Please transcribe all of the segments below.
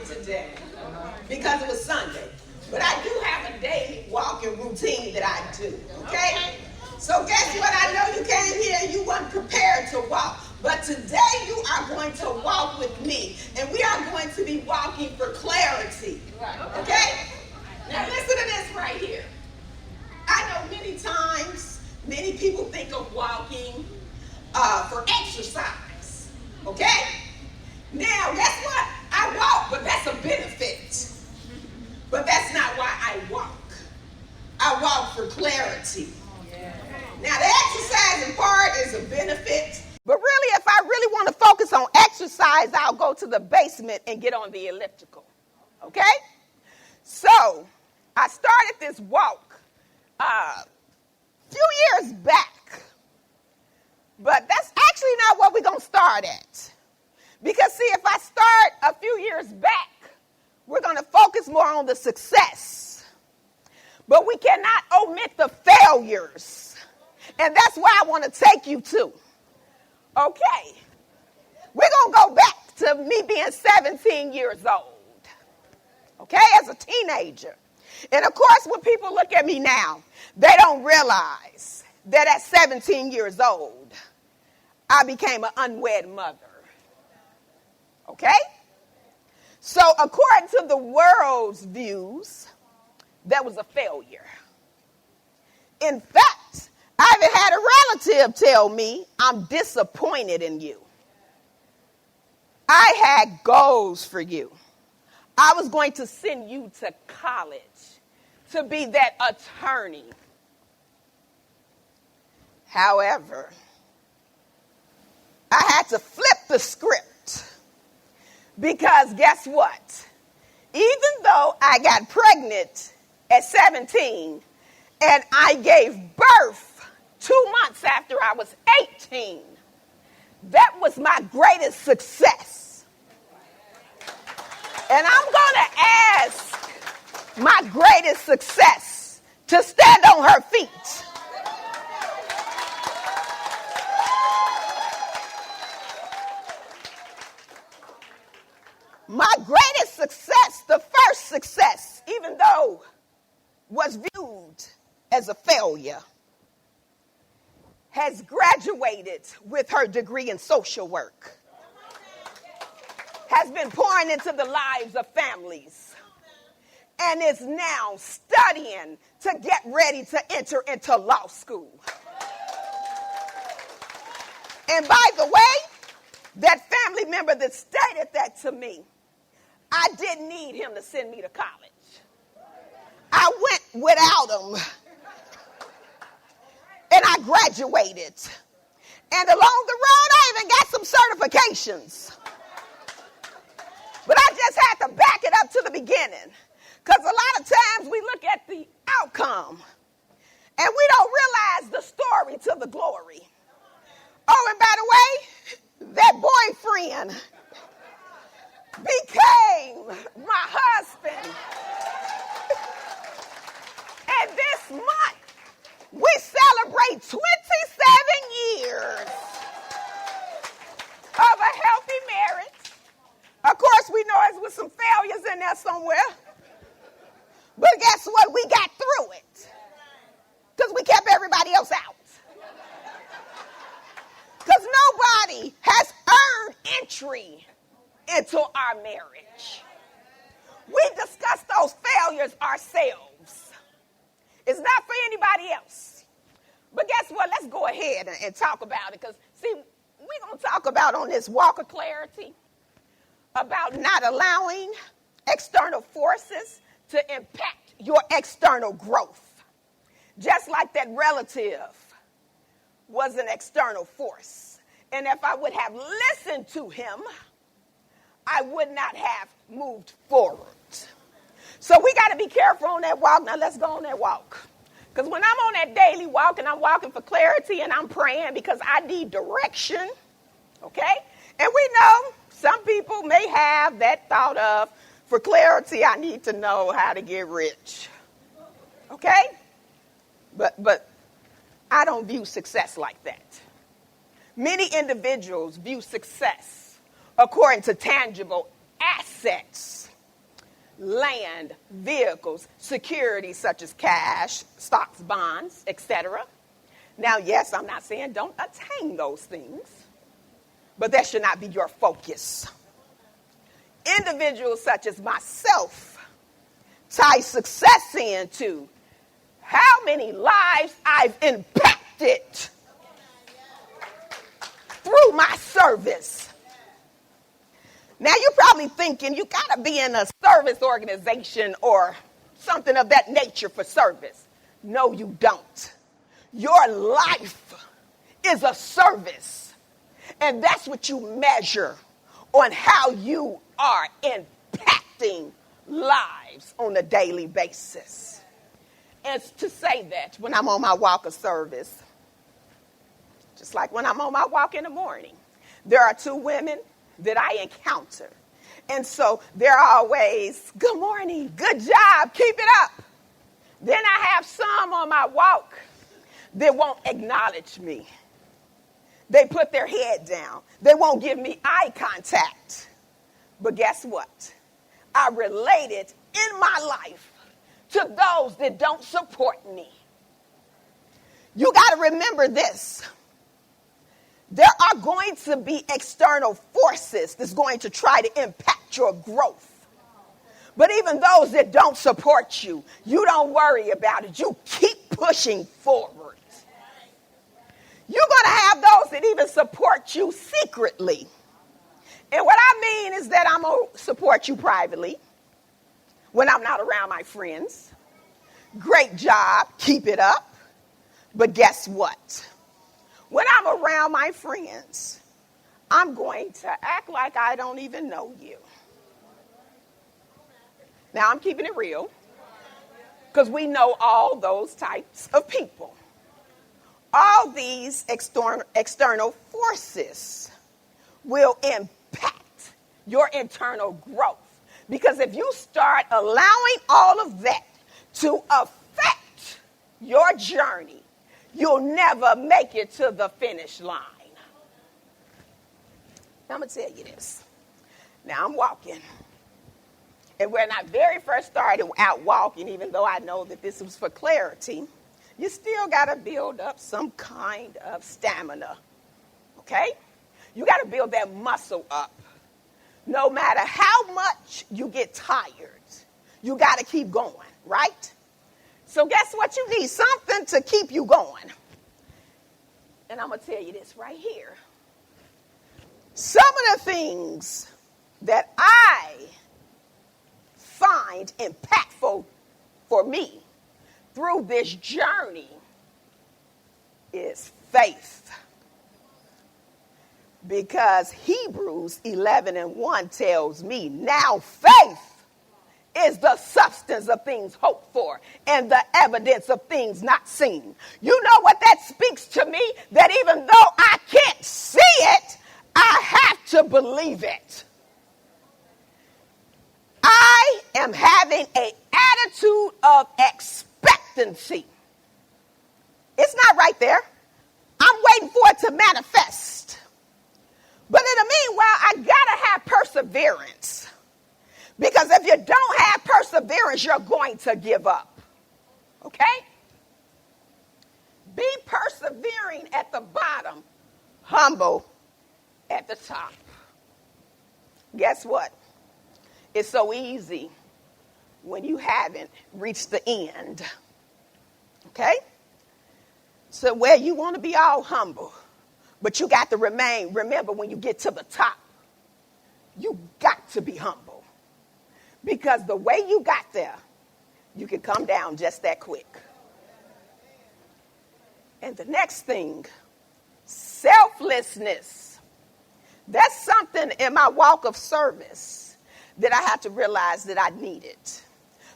Today because it was Sunday, but I do have a daily walking routine that I do, okay? So guess what? I know you came here and you weren't prepared to walk, but today you are going to walk with me, and we are going to be walking for clarity, okay? Now listen to this right here. I know many times, many people think of walking for exercise, okay? Now, guess what? I walk, but that's a benefit. But that's not why I walk. I walk for clarity. Now, the exercising part is a benefit. But really, if I really want to focus on exercise, I'll go to the basement and get on the elliptical. Okay? So, I started this walk a few years back. But that's actually not what we're going to start at. Because, see, if I start a few years back, we're going to focus more on the success. But we cannot omit the failures. And that's where I want to take you to. Okay. We're going to go back to me being 17 years old. Okay, as a teenager. And, of course, when people look at me now, they don't realize that at 17 years old, I became an unwed mother. Okay? So according to the world's views, that was a failure. In fact, I even had a relative tell me, I'm disappointed in you. I had goals for you. I was going to send you to college to be that attorney. However, I had to flip the script. Because guess what? Even though I got pregnant at 17 and I gave birth 2 months after I was 18, that was my greatest success. And I'm going to ask my greatest success to stand on her feet. My greatest success, the first success, even though was viewed as a failure, has graduated with her degree in social work, has been pouring into the lives of families, and is now studying to get ready to enter into law school. And by the way, that family member that stated that to me, I didn't need him to send me to college. I went without him. And I graduated. And along the road, I even got some certifications. But I just had to back it up to the beginning. Because a lot of times we look at the outcome and we don't realize the story to the glory. Oh, and by the way, that boyfriend became my husband. And this month, we celebrate 27 years of a healthy marriage. Of course, we know it was some failures in there somewhere. But guess what? We got through it. Because we kept everybody else out. Because nobody has earned entry into our marriage. We discuss those failures ourselves. It's not for anybody else. But guess what? Let's go ahead and talk about it. Because, see, we're going to talk about on this walk of clarity about not allowing external forces to impact your external growth. Just like that relative was an external force. And if I would have listened to him, I would not have moved forward. So we got to be careful on that walk. Now let's go on that walk. Because when I'm on that daily walk and I'm walking for clarity and I'm praying because I need direction, okay? And we know some people may have that thought of, for clarity, I need to know how to get rich. Okay? But I don't view success like that. Many individuals view success according to tangible assets, land, vehicles, securities such as cash, stocks, bonds, etc. Now, yes, I'm not saying don't attain those things, but that should not be your focus. Individuals such as myself tie success into how many lives I've impacted through my service. Now, you're probably thinking you got to be in a service organization or something of that nature for service. No, you don't. Your life is a service, and that's what you measure on how you are impacting lives on a daily basis. And to say that when I'm on my walk of service, just like when I'm on my walk in the morning, there are two women that I encounter. And so they're always, good morning, good job, keep it up. Then I have some on my walk that won't acknowledge me. They put their head down. They won't give me eye contact. But guess what? I related in my life to those that don't support me. You got to remember this. There are going to be external forces that's going to try to impact your growth. But even those that don't support you, you don't worry about it. You keep pushing forward. You're going to have those that even support you secretly. And what I mean is that I'm going to support you privately when I'm not around my friends. Great job. Keep it up. But guess what? When I'm around my friends, I'm going to act like I don't even know you. Now, I'm keeping it real because we know all those types of people. All these external forces will impact your internal growth. Because if you start allowing all of that to affect your journey, you'll never make it to the finish line. Now, I'm going to tell you this. Now, I'm walking. And when I very first started out walking, even though I know that this was for clarity, you still got to build up some kind of stamina, okay? You got to build that muscle up. No matter how much you get tired, you got to keep going, right? So guess what you need? Something to keep you going. And I'm going to tell you this right here. Some of the things that I find impactful for me through this journey is faith. Because Hebrews 11:1 tells me, now faith is the substance of things hoped for and the evidence of things not seen. You know what that speaks to me? That even though I can't see it, I have to believe it. I am having an attitude of expectancy. It's not right there. I'm waiting for it to manifest. But in the meanwhile, I gotta have perseverance. Because if you don't have perseverance, you're going to give up. Okay? Be persevering at the bottom, humble at the top. Guess what? It's so easy when you haven't reached the end. Okay? So where you want to be all humble, but you got to remember when you get to the top, you got to be humble. Because the way you got there, you can come down just that quick. And the next thing, selflessness. That's something in my walk of service that I had to realize that I needed.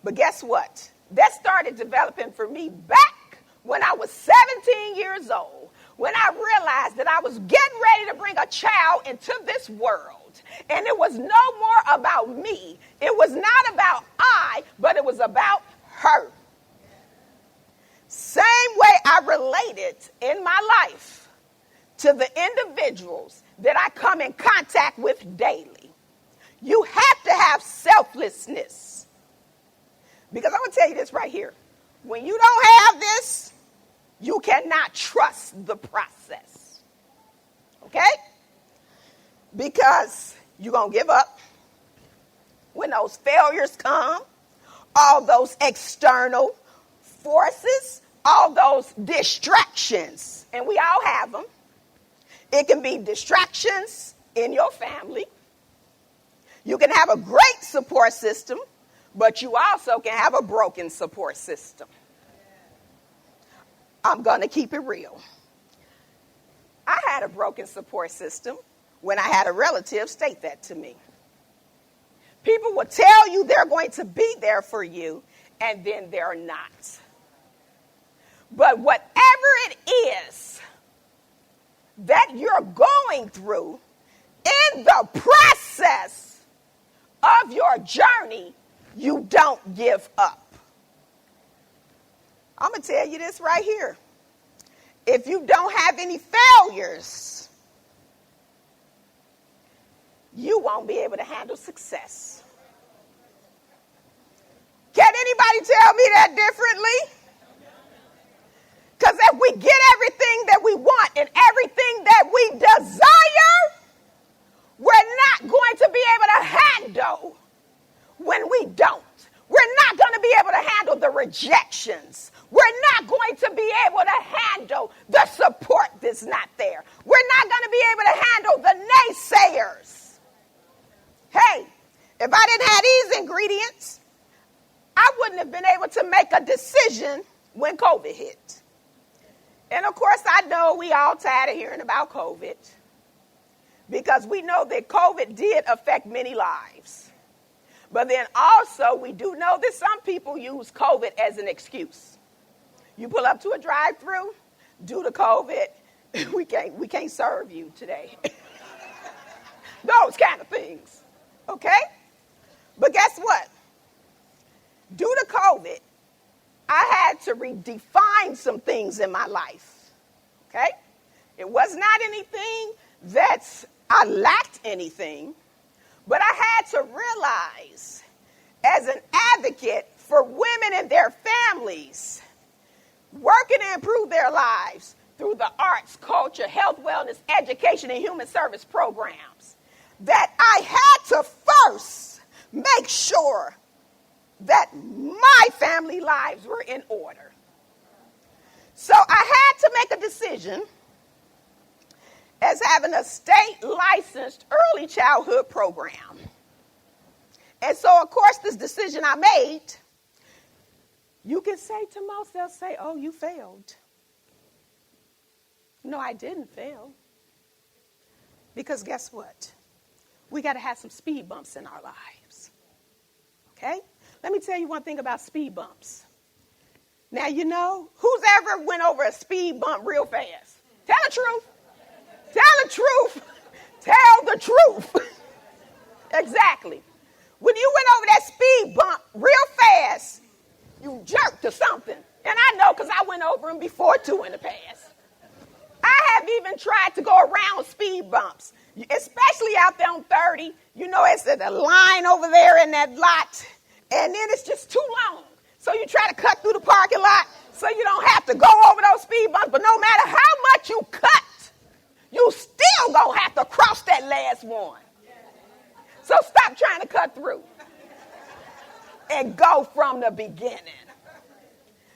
But guess what? That started developing for me back when I was 17 years old, when I realized that I was getting ready to bring a child into this world. And it was no more about me. It was not about I, but it was about her. Same way I related in my life to the individuals that I come in contact with daily. You have to have selflessness. Because I'm going to tell you this right here. When you don't have this, you cannot trust the process. Okay? Because you're going to give up when those failures come, all those external forces, all those distractions, and we all have them. It can be distractions in your family. You can have a great support system, but you also can have a broken support system. I'm going to keep it real. I had a broken support system when I had a relative state that to me. People will tell you they're going to be there for you, and then they're not. But whatever it is that you're going through in the process of your journey, you don't give up. I'm going to tell you this right here. If you don't have any failures, you won't be able to handle success. Can anybody tell me that differently? Because if we get everything that we want and everything that we desire, we're not going to be able to handle when we don't. We're not going to be able to handle the rejections. We're not going to be able to handle the support that's not there. We're not going to be able to handle the naysayers. Hey, if I didn't have these ingredients, I wouldn't have been able to make a decision when COVID hit. And of course, I know we all tired of hearing about COVID because we know that COVID did affect many lives. But then also, we do know that some people use COVID as an excuse. You pull up to a drive-thru, due to COVID, we can't serve you today. Those kind of things, okay? But guess what? Due to COVID, I had to redefine some things in my life, okay? It was not anything that I lacked anything, but I had to realize as an advocate for women and their families, working to improve their lives through the arts, culture, health, wellness, education, and human service programs, that I had to first make sure that my family lives were in order. So I had to make a decision as having a state-licensed early childhood program. And so, of course, this decision I made, you can say to most, they'll say, oh, you failed. No, I didn't fail. Because guess what? We got to have some speed bumps in our lives. Okay? Let me tell you one thing about speed bumps. Now, you know, who's ever went over a speed bump real fast? Tell the truth. Tell the truth. Tell the truth. Exactly. When you went over that speed bump real fast, you jerked to something. And I know because I went over them before too in the past. I have even tried to go around speed bumps, especially out there on 30. You know, it's a line over there in that lot, and then it's just too long. So you try to cut through the parking lot so you don't have to go over those speed bumps. But no matter how much you cut, you still going to have to cross that last one. So stop trying to cut through and go from the beginning.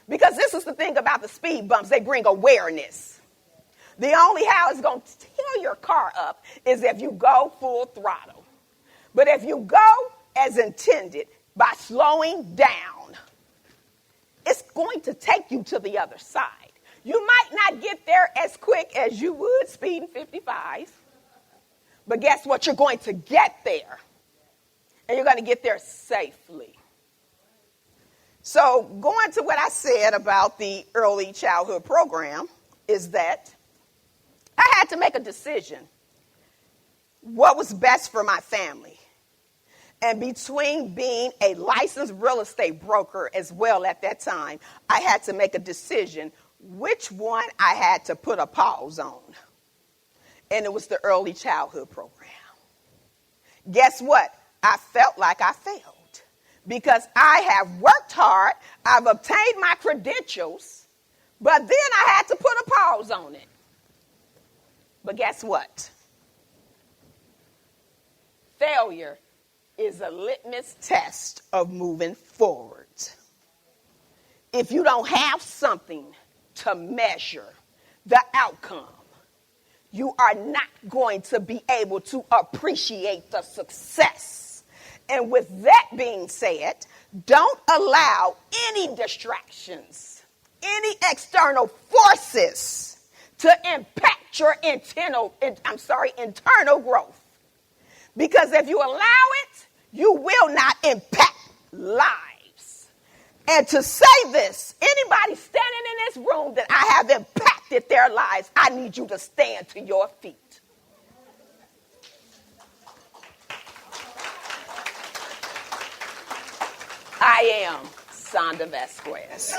Because this is the thing about the speed bumps. They bring awareness. The only how it's going to tear your car up is if you go full throttle. But if you go as intended by slowing down, it's going to take you to the other side. You might not get there as quick as you would speeding 55. But guess what? You're going to get there. And you're going to get there safely. So going to what I said about the early childhood program is that I had to make a decision. What was best for my family? And between being a licensed real estate broker as well at that time, I had to make a decision which one I had to put a pause on. And it was the early childhood program. Guess what? I felt like I failed because I have worked hard, I've obtained my credentials, but then I had to put a pause on it. But guess what? Failure is a litmus test of moving forward. If you don't have something to measure the outcome, you are not going to be able to appreciate the success. And with that being said, don't allow any distractions, any external forces to impact your internal growth. Because if you allow it, you will not impact lives. And to say this, anybody standing in this room that I have impacted their lives, I need you to stand to your feet. I am Sonda Vasquez.